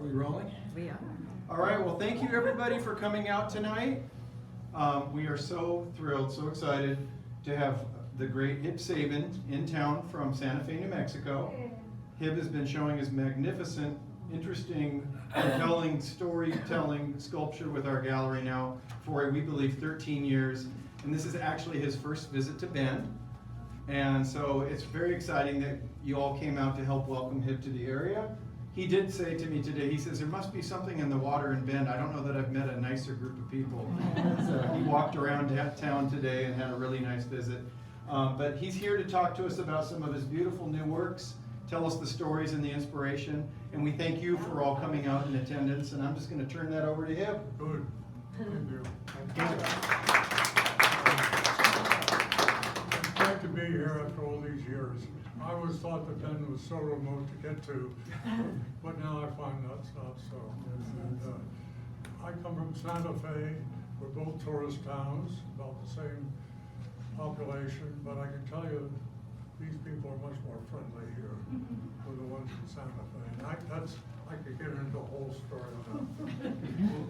we rolling? We are. All right, well, thank you everybody for coming out tonight. We are so thrilled, so excited to have the great Hib Sabin in town from Santa Fe, New Mexico. Hib has been showing his magnificent, interesting, compelling storytelling sculpture with our gallery now for, we believe, 13 years. And this is actually his first visit to Bend. And so it's very exciting that you all came out to help welcome Hib to the area. He did say to me today, he says, there must be something in the water in Bend. I don't know that I've met a nicer group of people. So he walked around town today and had a really nice visit. But he's here to talk to us about some of his beautiful new works, tell us the stories and the inspiration. And we thank you for all coming out in attendance. And I'm just going to turn that over to Hib. Good. Thank you. It's great to be here after all these years. I always thought that Bend was so remote to get to, but now I find that's not so. And, I come from Santa Fe. We're both tourist towns, about the same population, but I can tell you these people are much more friendly here than the ones in Santa Fe. And I could get into a whole story on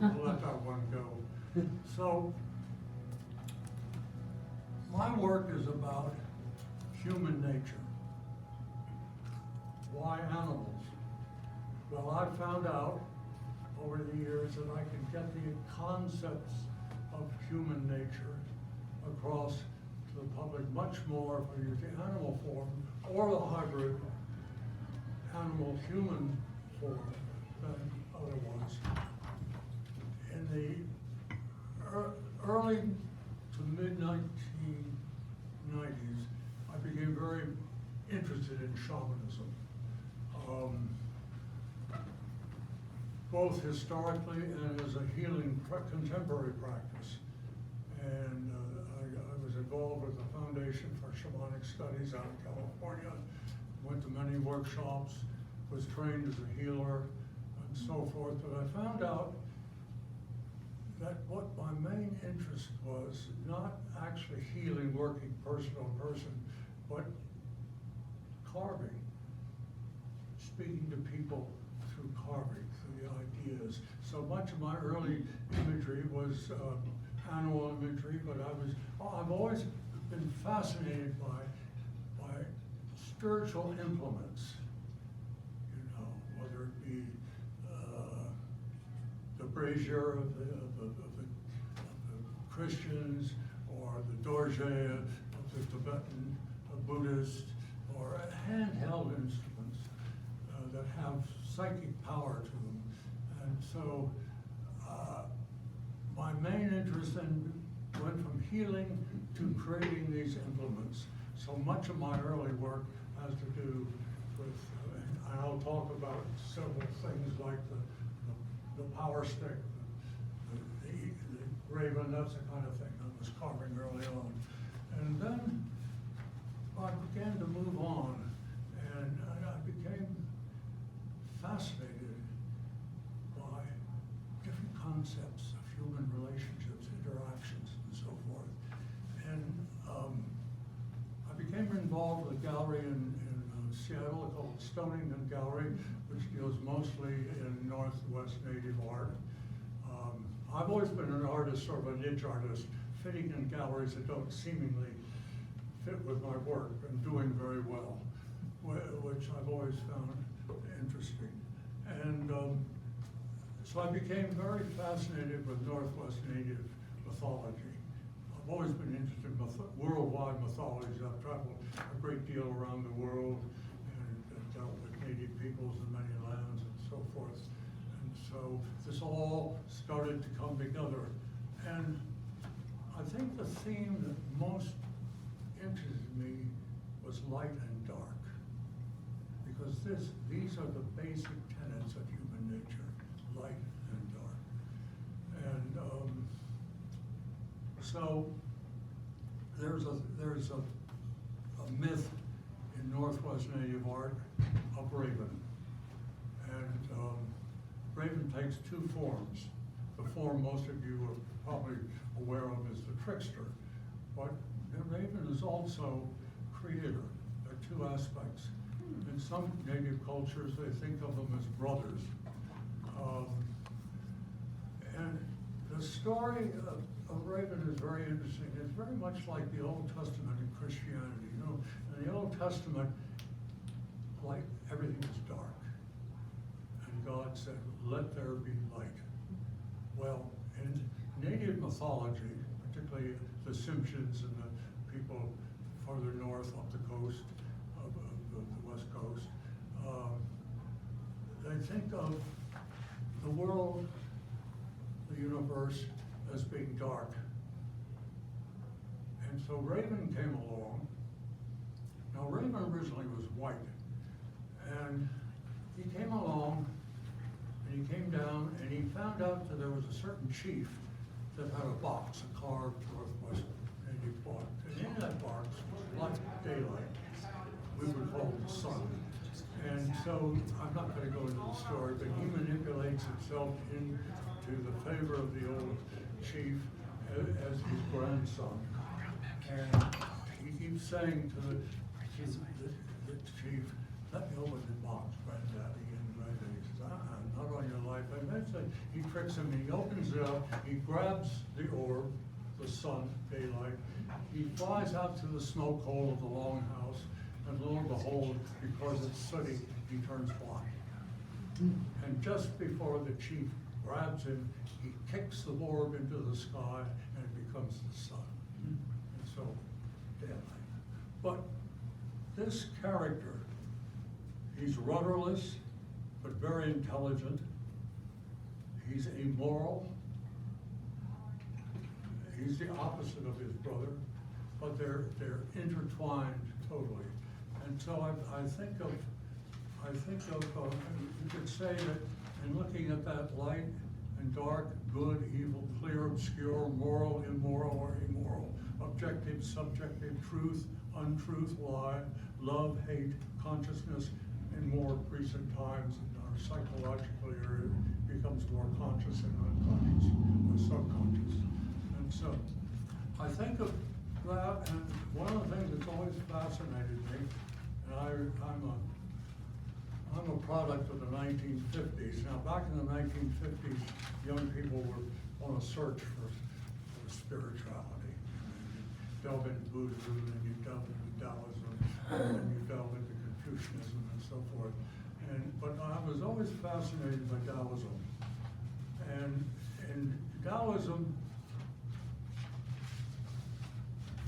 that. We'll let that one go. So, my work is about human nature. Why animals? Well, I've found out over the years that I can get the concepts of human nature across to the public much more if I use the animal form or the hybrid animal-human form than otherwise. In the early to mid-1990s, I became very interested in shamanism. Both historically and as a healing contemporary practice. And I was involved with the Foundation for Shamanic Studies out in California, went to many workshops, was trained as a healer and so forth, but I found out that what my main interest was not actually healing, working person on person, but carving, speaking to people through carving, through the ideas. So much of my early imagery was animal imagery, but I've always been fascinated by spiritual implements, you know, whether it be the brazier of the Christians, or the dorje of the Tibetan Buddhist, or handheld instruments that have psychic power to them. And so my main interest then went from healing to creating these implements. So much of my early work has to do with, and I'll talk about several things like the power stick, the raven, that's the kind of thing I was carving early on. And then I began to move on, and I became fascinated by different concepts of human relationships, interactions, and so forth. And I became involved with a gallery in Seattle called Stonington Gallery, which deals mostly in Northwest Native art. I've always been an artist, sort of a niche artist, fitting in galleries that don't seemingly fit with my work and doing very well, which I've always found interesting. And so I became very fascinated with Northwest Native mythology. I've always been interested in worldwide mythologies. I've traveled a great deal around the world and dealt with Native peoples in many lands and so forth. And so this all started to come together. And I think the theme that most interested me was light and dark, because these are the basic tenets of human nature, light and dark. And so there's a myth in Northwest Native art of Raven, and Raven takes two forms. The form most of you are probably aware of is the trickster, but the Raven is also creator. There are two aspects. In some native cultures, they think of them as brothers. Um, and the story of Raven is very interesting. It's very much like the Old Testament in Christianity. You know, in the Old Testament, like everything was dark. And God said, let there be light. Well, in native mythology, particularly the Simpsons and the people farther north up the coast, of the west coast, they think of the world, the universe, as being dark. And so Raven came along. Now Raven originally was white. And he came along, and he came down, and he found out that there was a certain chief that had a box, a carved Northwest native box. And in that box was like daylight. We would call it the sun. And so, I'm not going to go into the story, but he manipulates himself into the favor of the old chief as his grandson. And he keeps saying to the chief, let me open the box, granddaddy. And granddaddy says, not on your life. And eventually, he tricks him, and he opens it up, he grabs the orb, the sun, daylight, he flies out to the smoke hole of the longhouse, and lo and behold, because it's sooty, he turns blind. And just before the chief grabs him, he kicks the orb into the sky, and it becomes the sun. And so, daylight. But this character, he's rudderless, but very intelligent. He's amoral. He's the opposite of his brother, but they're intertwined totally. And so I think of you could say that in looking at that light and dark, good, evil, clear, obscure, moral, immoral, or immoral, objective, subjective, truth, untruth, lie, love, hate, consciousness, in more recent times in our psychological area becomes more conscious and unconscious or subconscious. And so I think of that, and one of the things that's always fascinated me, and I'm a product of the 1950s. Now, back in the 1950s, young people were on a search for spirituality. You delve into Buddhism, and you delve into Taoism, and you delve into Confucianism, and so forth. But I was always fascinated by Taoism. And in Taoism,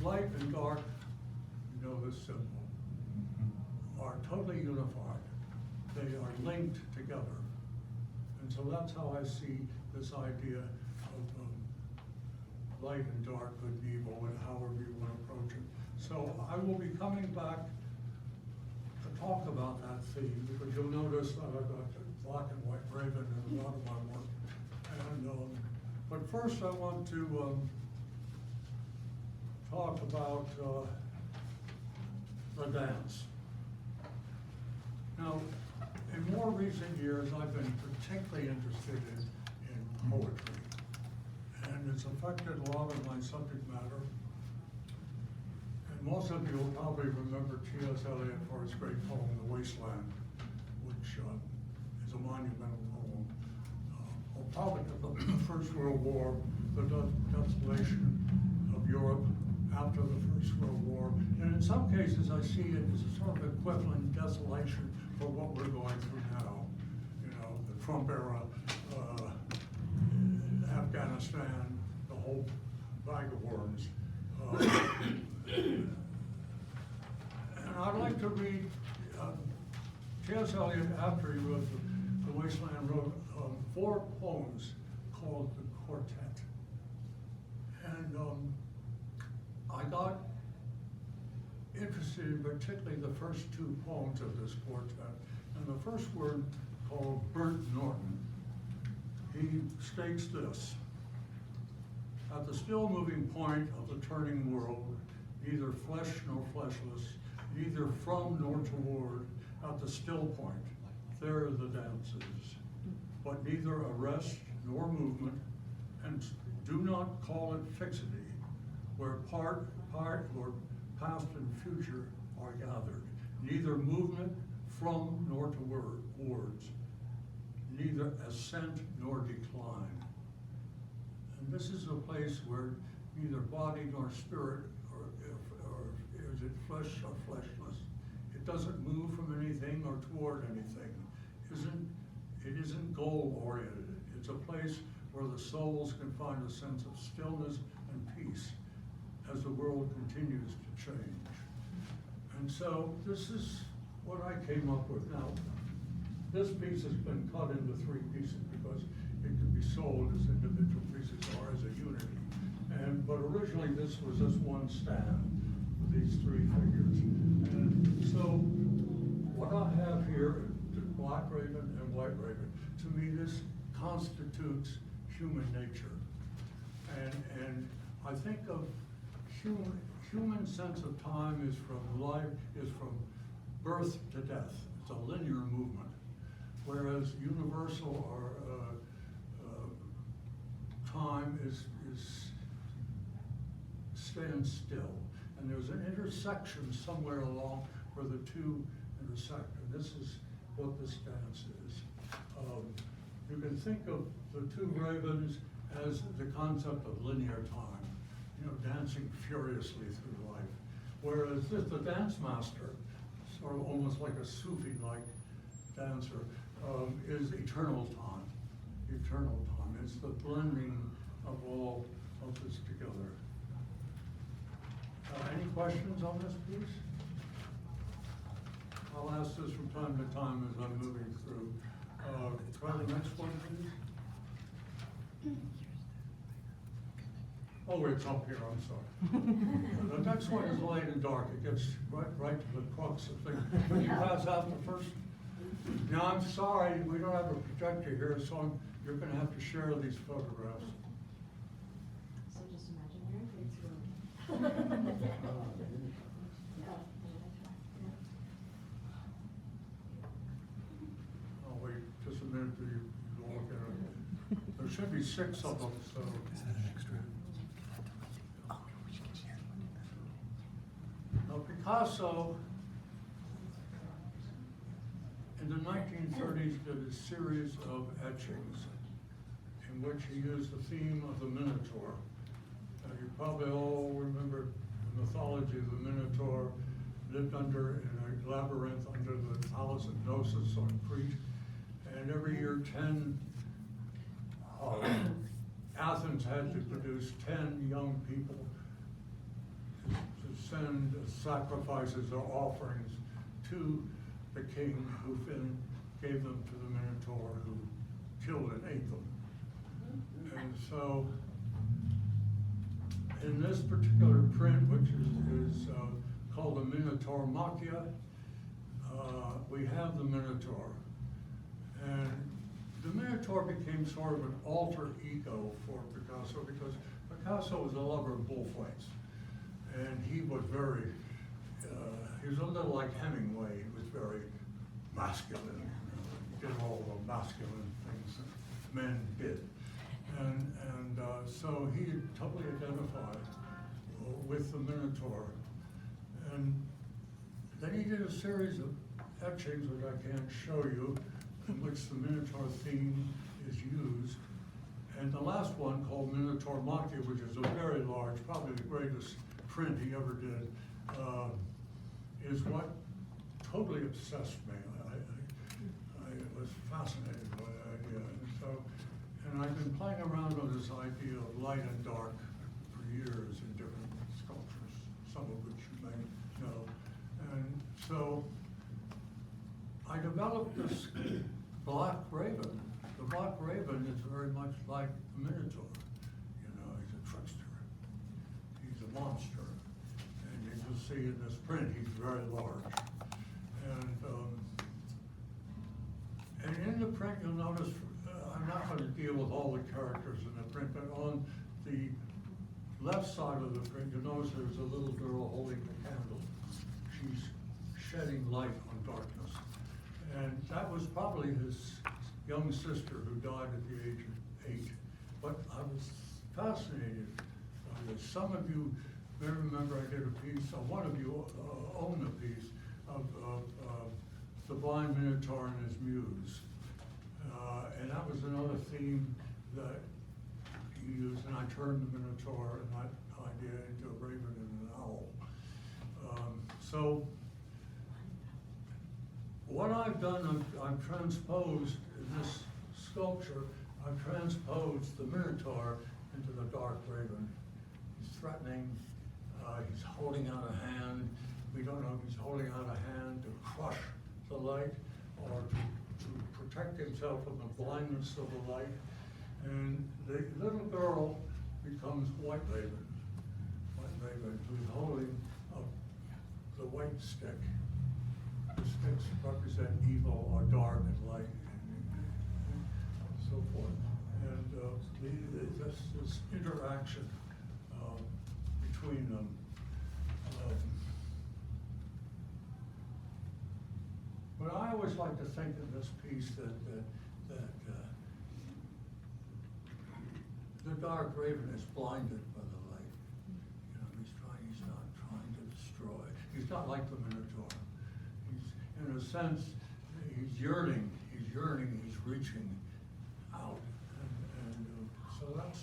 light and dark, you know this symbol, are totally unified. They are linked together. And so that's how I see this idea of light and dark, good and evil, and however you want to approach it. So I will be coming back to talk about that theme, because you'll notice that I've got the black and white raven in a lot of my work. And, but first I want to talk about the dance. Now, in more recent years, I've been particularly interested in poetry, and it's affected a lot of my subject matter. And most of you will probably remember T.S. Eliot for his great poem, The Wasteland, which is a monumental poem. A topic of the First World War, the desolation of Europe after the First World War. And in some cases, I see it as a sort of equivalent desolation for what we're going through now. You know, the Trump era, Afghanistan, the whole bag of worms. And I'd like to read T.S. Eliot, after he wrote The Wasteland, wrote 4 poems called The Quartet. And I got interested in particularly the first 2 poems of this quartet. And the first one, called Burnt Norton, he states this: at the still moving point of the turning world, neither flesh nor fleshless, neither from nor toward, at the still point, there the dances, but neither arrest nor movement, and do not call it fixity, where part, or past and future are gathered, neither movement from nor towards, neither neither ascent nor decline. And this is a place where neither body nor spirit, or is it flesh or fleshless. It doesn't move from anything or toward anything. It isn't goal-oriented. It's a place where the souls can find a sense of stillness and peace as the world continues to change. And so this is what I came up with. Now, this piece has been cut into 3 pieces because it can be sold as individual pieces or as a unity. But originally this was just one stand with these 3 figures. And so what I have here, the black raven and white raven, to me this constitutes human nature. And I think of human sense of time is from birth to death. It's a linear movement. Whereas universal or time is stands still. And there's an intersection somewhere along where the 2 intersect. And this is what this dance is. You can think of the 2 ravens as the concept of linear time, dancing furiously through life. Whereas the dance master, sort of almost like a Sufi-like dancer, is eternal time. Eternal time. It's the blending of all of this together. Any questions on this piece? I'll ask this from time to time as I'm moving through. Try the next one, please. Oh, it's up here, I'm sorry. The next one is light and dark. It gets right to the crux of things. Can you pass out the first? Now, I'm sorry, we don't have a projector here, so you're going to have to share these photographs. So just imagine you're in grade school. Oh, wait, just a minute till you look at it. There should be 6 of them, so. Now, Picasso, in the 1930s, did a series of etchings in which he used the theme of the Minotaur. You probably all remember the mythology of the Minotaur lived in a labyrinth under the palace of Knossos on Crete. And every year, Athens had to produce 10 young people to send sacrifices or offerings to the king, who then gave them to the Minotaur, who killed and ate them. And so, in this particular print, which is called the Minotaur Machia, we have the Minotaur. And the Minotaur became sort of an alter ego for Picasso, because Picasso was a lover of bullfights. And he was he was a little like Hemingway. He was very masculine. He did all the masculine things that men did. And so he totally identified with the Minotaur. And then he did a series of etchings, which I can't show you, in which the Minotaur theme is used. And the last one, called Minotaur Machia, which is a very large, probably the greatest print he ever did, is what totally obsessed me. I was fascinated by the idea. And I've been playing around with this idea of light and dark for years in different sculptures, some of which you may know. And so I developed this black raven. The black raven is very much like the Minotaur. He's a trickster. He's a monster. And you can see in this print, he's very large. And in the print, you'll notice, I'm not going to deal with all the characters in the print, but on the left side of the print, you'll notice there's a little girl holding a candle. She's shedding light on darkness. And that was probably his young sister who died at the age of 8. But I was fascinated by this. Some of you may remember I did a piece, one of you own a piece of the blind Minotaur and his muse. And that the theme that you used, and I turned the Minotaur and that idea into a raven and an owl. So what I've done, I've transposed this sculpture, I've transposed the Minotaur into the dark raven. He's threatening, he's holding out a hand. We don't know if he's holding out a hand to crush the light or to protect himself from the blindness of the light. And the little girl becomes White Raven, who's holding up the white stick. The sticks represent evil or dark and light and so forth. And this interaction between them. But I always like to think of this piece that the dark raven is blinded by the light. You know, he's not trying to destroy. He's not like the Minotaur. He's, in a sense, he's yearning, he's reaching out. And so that's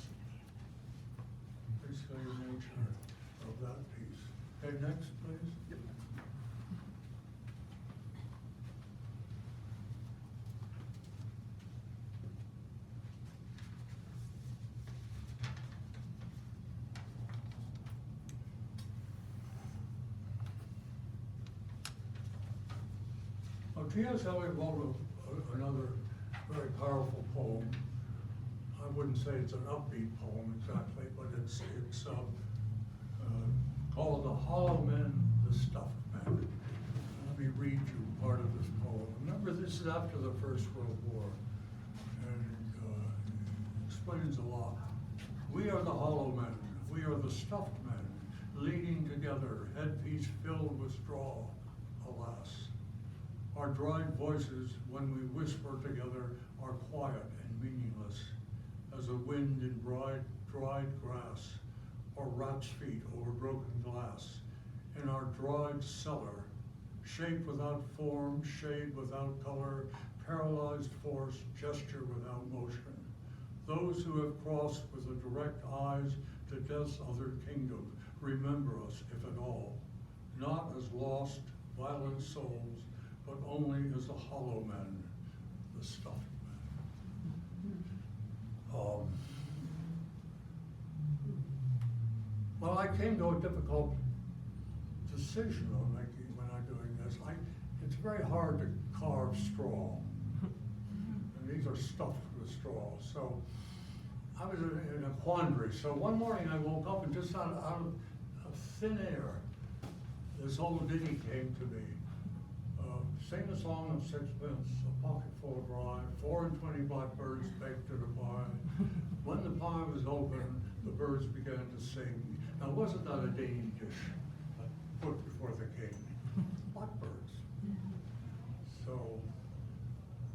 basically the nature of that piece. Okay, next, please. Yep. T.S. Eliot wrote another very powerful poem. I wouldn't say it's an upbeat poem exactly, but it's called The Hollow Men, the Stuffed Men. Let me read you part of this poem. Remember, this is after the First World War, and it explains a lot. We are the hollow men, we are the stuffed men, leaning together, headpiece filled with straw, alas. Our dried voices, when we whisper together, are quiet and meaningless, as a wind in dried grass, or rat's feet over broken glass. In our dried cellar, shape without form, shade without color, paralyzed force, gesture without motion. Those who have crossed with the direct eyes to death's other kingdom, remember us, if at all, not as lost, violent souls, but only as the hollow men, the stuffed men. Well, I came to a difficult decision on making when I'm doing this. It's very hard to carve straw, and these are stuffed with straw. So I was in a quandary. So one morning I woke up and just out of thin air, this old ditty came to me. Sing a song of sixpence, a pocket full of rye, 4 and 20 blackbirds baked in a pie. When the pie was open, the birds began to sing. Now, wasn't that a dainty dish put before the king? Blackbirds. So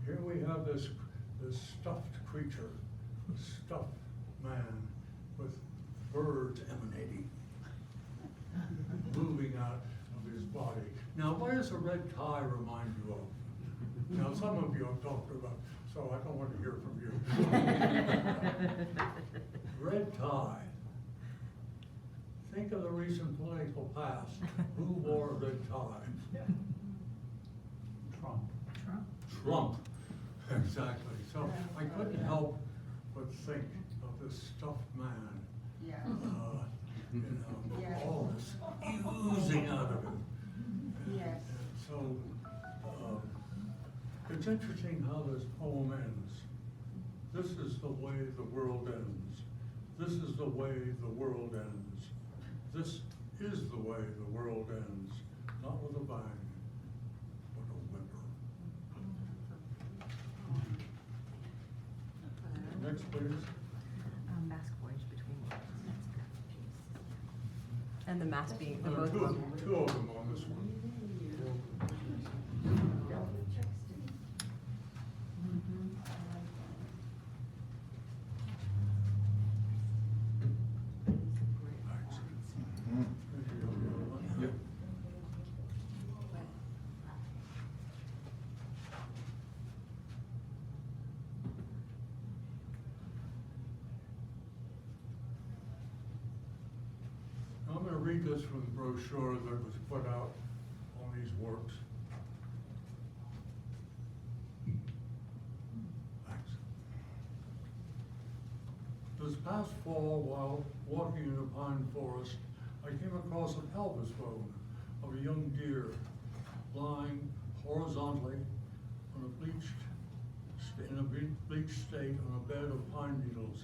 here we have this stuffed creature, a stuffed man with birds emanating, moving out of his body. Now, what does a red tie remind you of? Now, some of you have talked about, so I don't want to hear from you. Red tie. Think of the recent political past. Who wore a red tie? Trump. Trump. Exactly. So I couldn't help but think of this stuffed man. Yeah. You know, Yeah. all this oozing out of him. Yes. So, it's interesting how this poem ends. This is the way the world ends. This is the way the world ends. This is the way the world ends. Not with a bang, but a whimper. Next, please. Mask voyage between worlds. And the mask being the There are both two of them. of them on this one. Yep. read this from the brochure that was put out on these works. Thanks. This past fall, while walking in a pine forest, I came across a pelvis bone of a young deer lying horizontally on a in a bleached state on a bed of pine needles.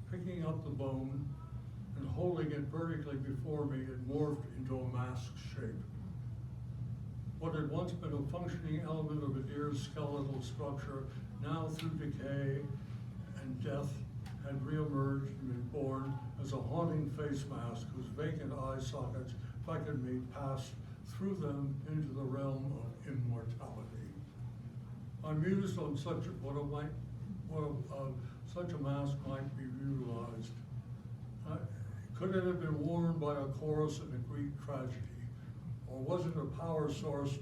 Picking up the bone and holding it vertically before me, it morphed into a mask shape. What had once been a functioning element of a deer's skeletal structure, now through decay and death, had reemerged and been born as a haunting face mask whose vacant eye sockets beckoned me past through them into the realm of immortality. I mused on such a mask might be utilized. Could it have been worn by a chorus in a Greek tragedy? Or was it a power source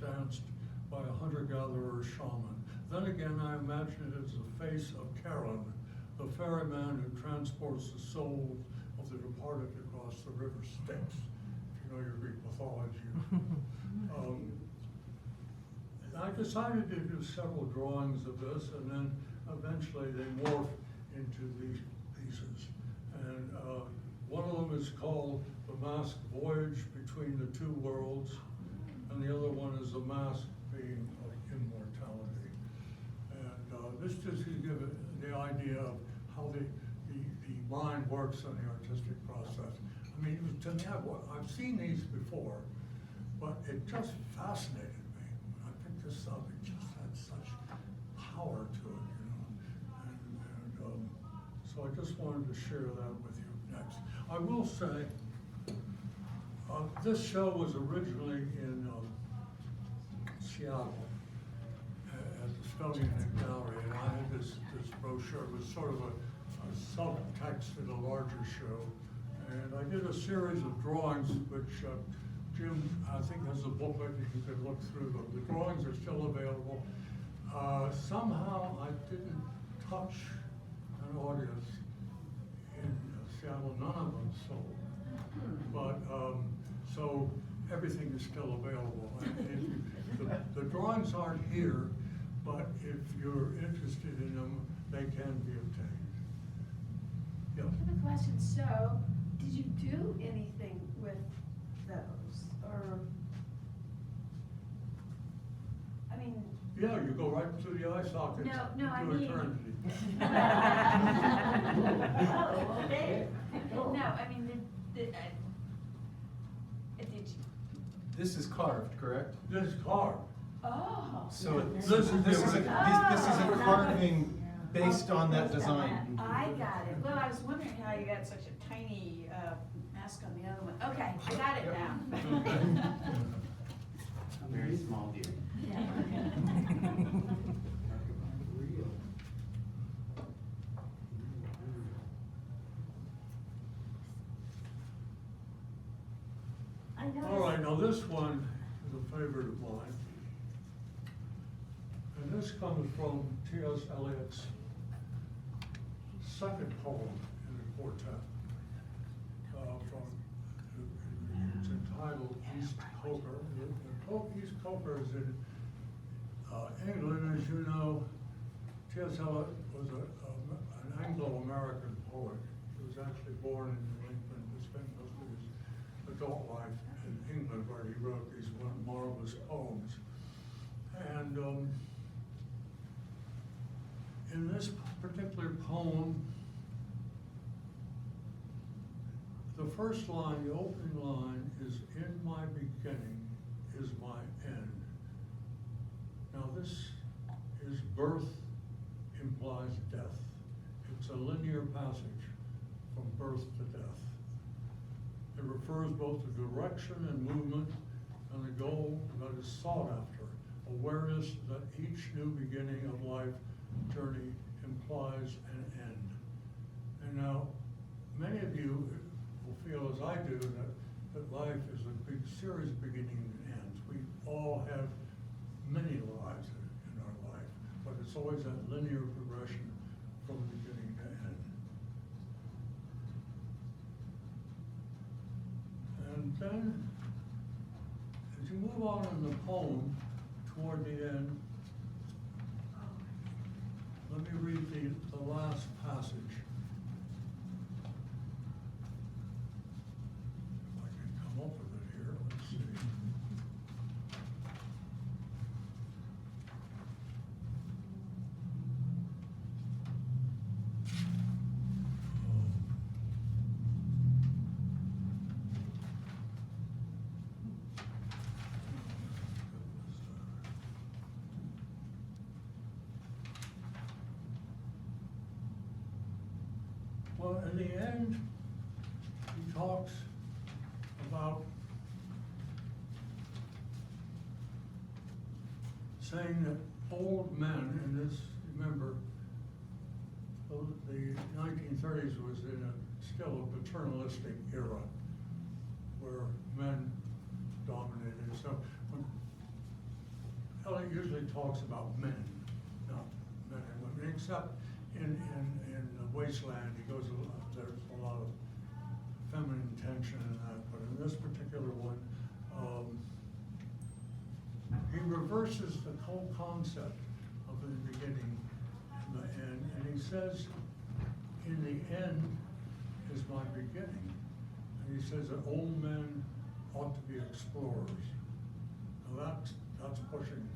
danced by a hunter-gatherer shaman? Then again, I imagined it as the face of Charon, the ferryman who transports the soul of the departed across the river Styx. If you know your Greek mythology. I decided to do several drawings of this, and then eventually they morphed into these pieces. And one of them is called The Mask Voyage Between the Two Worlds, and the other one is The Mask Being of Immortality. And this just gives you the idea of how the mind works in the artistic process. I mean, to me, I've seen these before, but it just fascinated me. I picked this up, it just had such power to it, you know. And so I just wanted to share that with you next. I will say, this show was originally in Seattle at the Mockingbird Gallery, and I had this brochure. It was sort of a subtext in a larger show. And I did a series of drawings, which Jim, I think, has a booklet, you can look through them. The drawings are still available. Somehow I didn't touch an audience in Seattle, none of them sold. But, so everything is still available. And the drawings aren't here, but if you're interested in them, they can be obtained. I Yeah. have a question. So, did you do anything with those, or? I mean. Yeah, you go right through the eye sockets. No, I into mean. eternity. Oh, okay. No, I mean, did you? This is carved, correct? This carved. Oh. So This is a carving based on that design. I got it. Well, I was wondering how you got such a tiny mask on the other one. Okay, I got it now. A very small deer. All right, now this one is a favorite of mine. And this comes from T.S. Eliot's second poem in the quartet. It's entitled East Coker. East Coker is in England. As you know, T.S. Eliot was an Anglo-American poet. He was actually born in New England, but spent most of his adult life in England, where he wrote these marvelous poems. And in this particular poem, the first line, the opening line, is "In my beginning is my end." Now this is birth implies death. It's a linear passage from birth to death. It refers both to direction and movement and the goal that is sought after, awareness that each new beginning of life journey implies an end. And now, many of you will feel as I do that life is a big series of beginnings and ends. We all have many lives in our life, but it's always that linear progression from beginning to end. then, as you move on in the poem toward the end, let me read the last passage. If I can come up with it here, let's see. Well, in the end, he talks about saying that old men, and this, remember, the 1930s was in still a paternalistic era where men dominated. So when Eliot usually talks about men, not men and women, except in Wasteland, he goes, there's a lot of feminine tension in that, but in this particular one, he reverses the whole concept of the beginning and the end, and he says, in the end is my beginning. And he says that old men ought to be explorers. Now that's pushing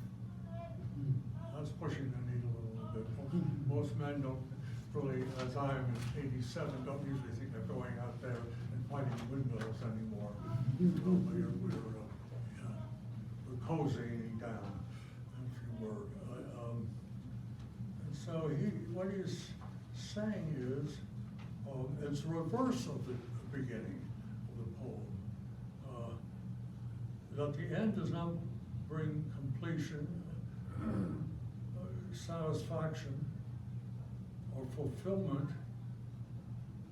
the needle a little bit. Most men don't really, as I am in 87, don't usually think of going out there and fighting windmills anymore. We're cozying down, if you were. And so what he's saying is, it's the reverse of the beginning of the poem. That the end does not bring completion, satisfaction, or fulfillment,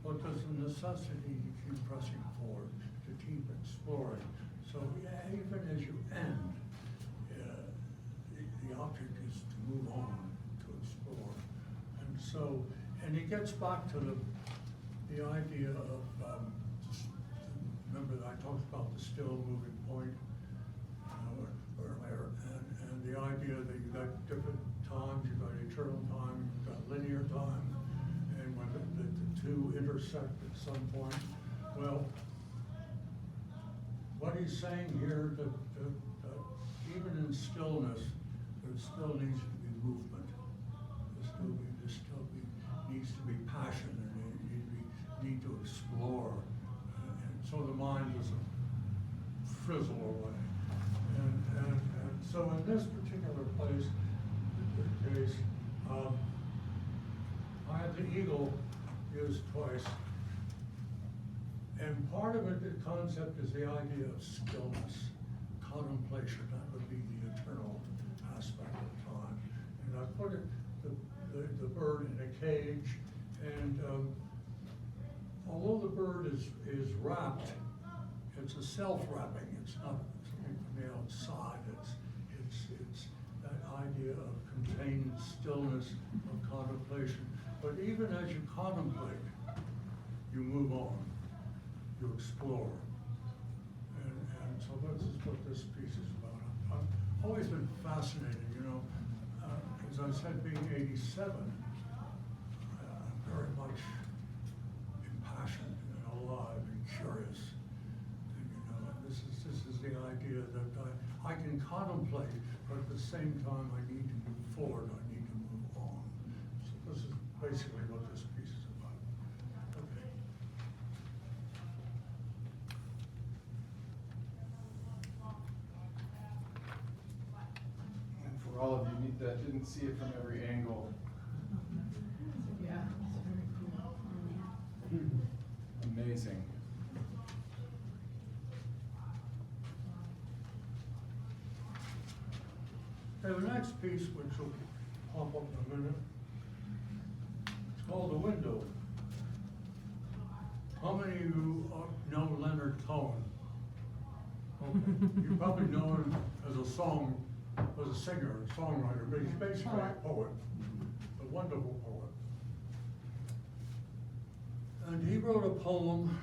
but there's a necessity to keep pressing forward, to keep exploring. So even as you end, the object is to move on, to explore. And so, and he gets back to the idea of, remember that I talked about the still moving point earlier, and the idea that you've got different times, you've got eternal time, you've got linear time, and when the two intersect at some point. Well, what he's saying here, that even in stillness, there still needs to be movement. There still needs to be passion, and need to explore. And so the mind doesn't frizzle away. And so in this particular case, I had the eagle used twice. And part of it, the concept is the idea of stillness, contemplation. That would be the eternal aspect of time. And I put the bird in a cage, and although the bird is wrapped, it's a self-wrapping. It's not something from the outside. It's that idea of contained stillness, of contemplation. But even as you contemplate, you move on, you explore. And so this is what this piece is about. I've always been fascinated, as I said, being 87, I'm very much impassioned and alive and curious. And, this is the idea that I can contemplate, but at the same time I need to move forward, I need to move on. So this is basically what this piece is about. Okay. And for all of you that didn't see it from every angle, Yeah, it's very cool. amazing. Okay, the next piece, which will pop up in a minute, it's called The Window. How many of you know Leonard Cohen? Okay. You probably know him as a singer, songwriter, but he's basically a poet, a wonderful poet. And he wrote a poem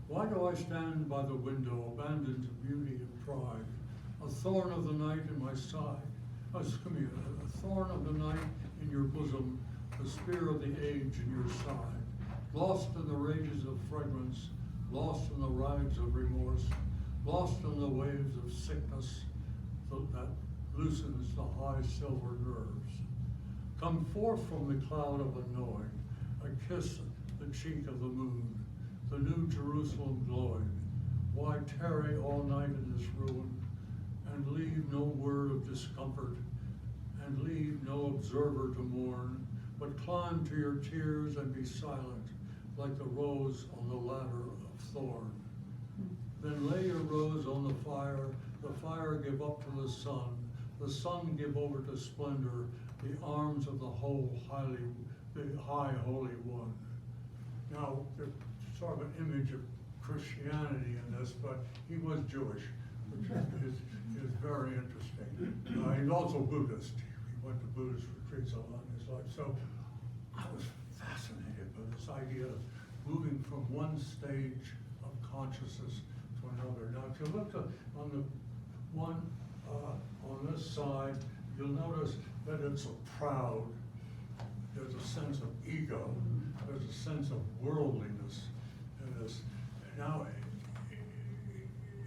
Why do I stand by the window, abandoned to beauty and pride? A thorn of the night in my side, a thorn of the night in your bosom, the spear of the age in your side. Lost in the rages of fragrance, lost in the rides of remorse, lost in the waves of sickness that loosens the high silver nerves. Come forth from the cloud of unknowing, a kiss the cheek of the moon, the new Jerusalem glowing. Why tarry all night in this ruin, and leave no word of discomfort, and leave no observer to mourn, but climb to your tears and be silent, like the rose on the ladder of thorn. Then lay your rose on the fire give up to the sun give over to splendor, the arms of the high holy one. Now, there's sort of an image of Christianity in this, but he was Jewish, which is very interesting. He's also Buddhist. He went to Buddhist retreats a lot in his life. So I was fascinated by this idea of moving from one stage of consciousness to another. Now, if you look on the one on this side, you'll notice that it's proud. There's a sense of ego. There's a sense of worldliness in this. Now,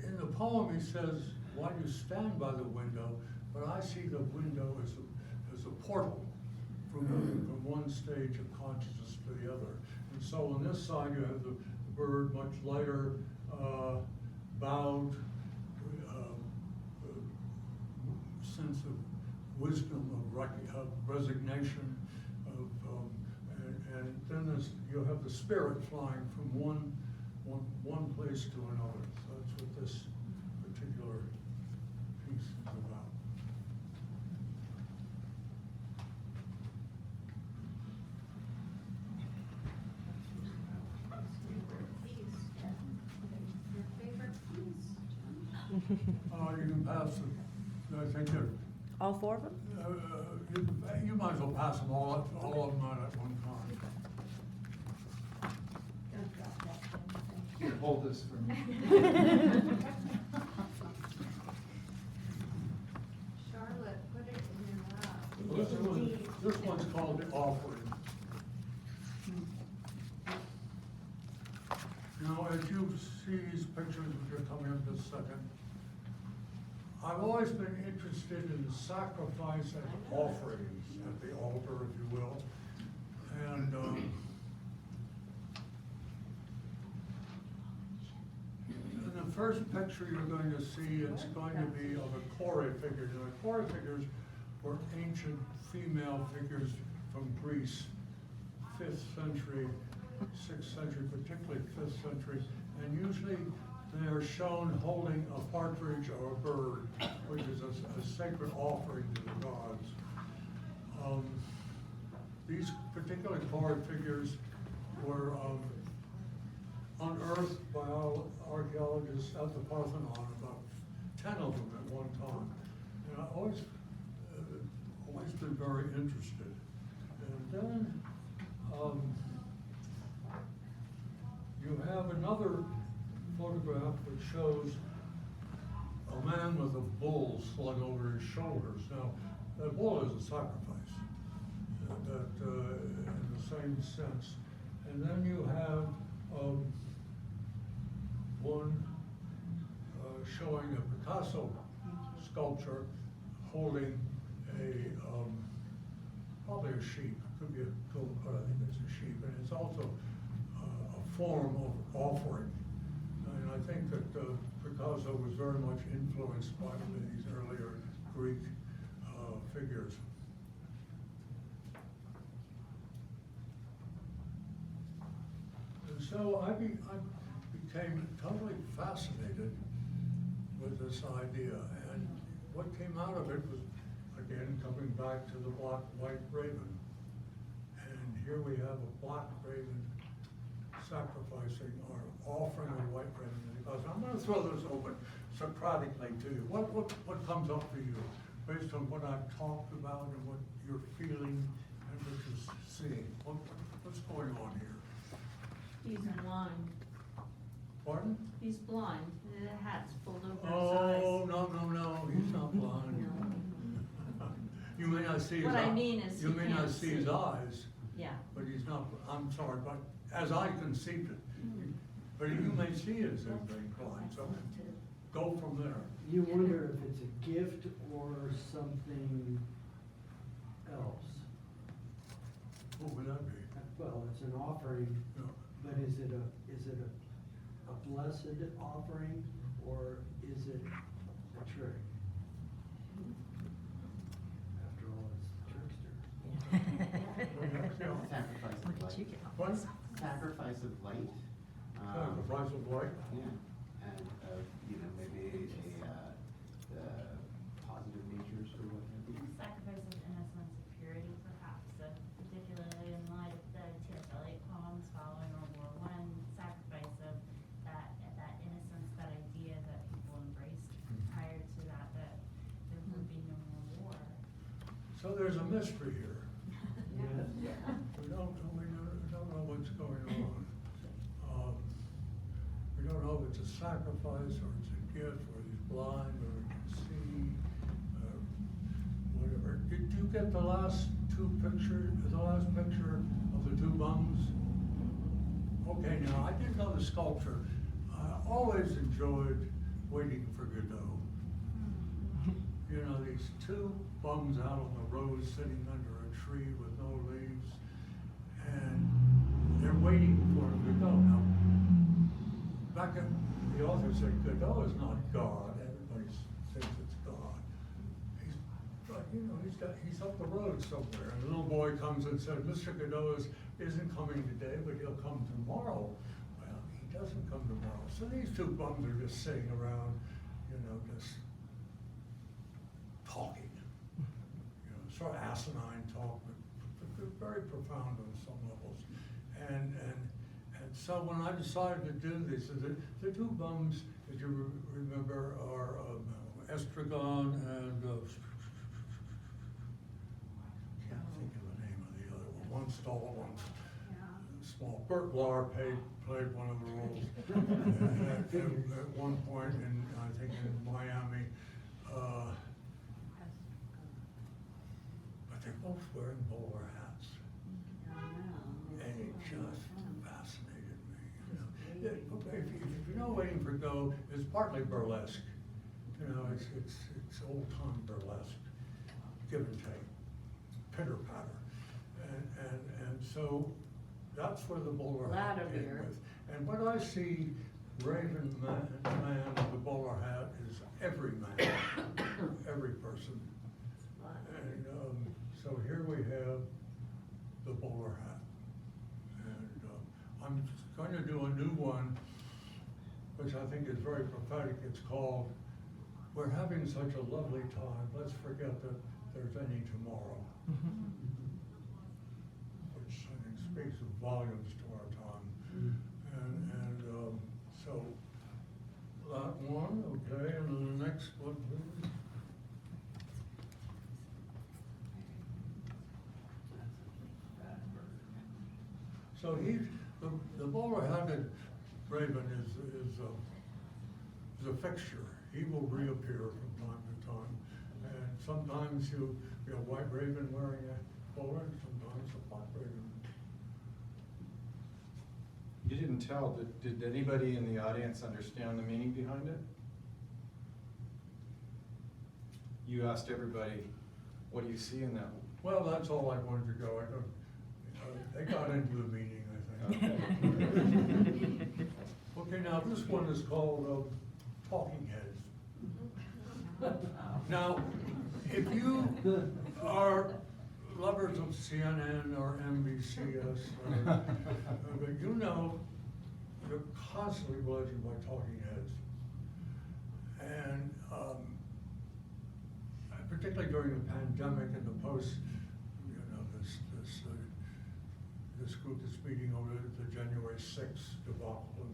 in the poem, he says, "Why do you stand by the window?" But I see the window as a portal from one stage of consciousness to the other. And so on this side, you have the bird, much lighter, bowed, sense of wisdom, of resignation, and then you have the spirit flying from one place to another. So that's what this particular piece is about. Your favorite piece, John? You can pass them. I think they're. All four of them? You might as well pass them all of them out at one time. Don't drop that thing. Here, hold this for me. Charlotte, put it in your lap. Well, this one's called the offering. You know, as you see these pictures, which are coming up this second, I've always been interested in the sacrifice and offerings at the altar, if you will. And in the first picture you're going to see, it's going to be of a Kore figure. Now, the Kore figures were ancient female figures from Greece, 5th century, 6th century, particularly 5th century, and usually they are shown holding a partridge or a bird, which is a sacred offering to the gods. These particular Kore figures were unearthed by archaeologists at the Parthenon, about 10 of them at one time. And I've always been very interested. And then you have another photograph which shows a man with a bull slung over his shoulders. Now, that bull is a sacrifice, in the same sense. And then you have one showing a Picasso sculpture holding probably a sheep. Could be a goat, but I think it's a sheep. And it's also a form of offering. And I think that Picasso was very much influenced by these earlier Greek figures. And so I became totally fascinated with this idea. And what came out of it was, again, coming back to the black-white raven. And here we have a black raven sacrificing or offering a white raven to the gods. I'm going to throw this open Socratically to you. What comes up for you based on what I've talked about and what you're feeling and what you're seeing? What's going on here? He's blind. Pardon? He's blind, the hat's pulled over his eyes. Oh, no, he's not blind. You may not see his What I eyes. mean is You he may not can't see his see. eyes, Yeah. but he's not, I'm sorry, but as I conceived it, but you may see it as being blind, so go from there. You wonder if it's a gift or something else. What would that be? Well, it's an offering, No. but is it a blessed offering or is it a trick? After all, it's trickster. Sacrifice What of did you light. get? What? Sacrifice of light. The price of light? Yeah, and, you know, maybe the positive natures or what have you. Sacrifice of innocence of purity, perhaps, particularly in light of the T.S. Eliot poems following World War I, sacrifice of that innocence, that idea that people embraced prior to that there would be no more war. So there's a mystery here. Yes. We don't know what's going on. We don't know if it's a sacrifice or it's a gift or he's blind or he can see, whatever. Did you get the last picture of the two bums? Okay, now I didn't know the sculpture. I always enjoyed Waiting for Godot. You know, these two bums out on the road sitting under a tree with no leaves, and they're waiting for him to go. Now, back at the author said Godot is not God. Everybody thinks it's God. But you know, he's up the road somewhere. And a little boy comes and said, Mr. Godot isn't coming today, but he'll come tomorrow. Well, he doesn't come tomorrow. So these two bums are just sitting around, you know, just talking. You know, sort of asinine talk, but very profound on some levels. And so when I decided to do this, the two bums, as you remember, are Estragon and can't think of the name of the other one. One's tall, one's small. Burt Lahr played one of the roles at one point in, I think, in Miami. But they're both wearing bowler hats. And it just fascinated me. You know, if you know Waiting for Go, it's partly burlesque. You know, it's old time burlesque, give and take, pitter patter, and so that's where the bowler hat came Vladimir. with. And what I see, Raven man with the bowler hat is every man, every person. And so here we have the bowler hat. And I'm going to do a new one, which I think is very prophetic. It's called, We're Having Such a Lovely Time, Let's Forget That There's Any Tomorrow. Which I think speaks volumes to our time. And so that one, okay, and then the next one, please. So the bowler-hatted raven is a fixture. He will reappear from time to time. And sometimes you'll be a white raven wearing a bowler, and sometimes a black raven. You didn't tell, did anybody in the audience understand the meaning behind it? You asked everybody, what do you see in that? Well, that's all I wanted to go. They got into the meaning, I think. Okay, now this one is called Talking Heads. Now, if you are lovers of CNN or NBCS, you know you're constantly bludgeoned by talking heads. And particularly during the pandemic and the post, you know, this group that's meeting over the January 6th debacle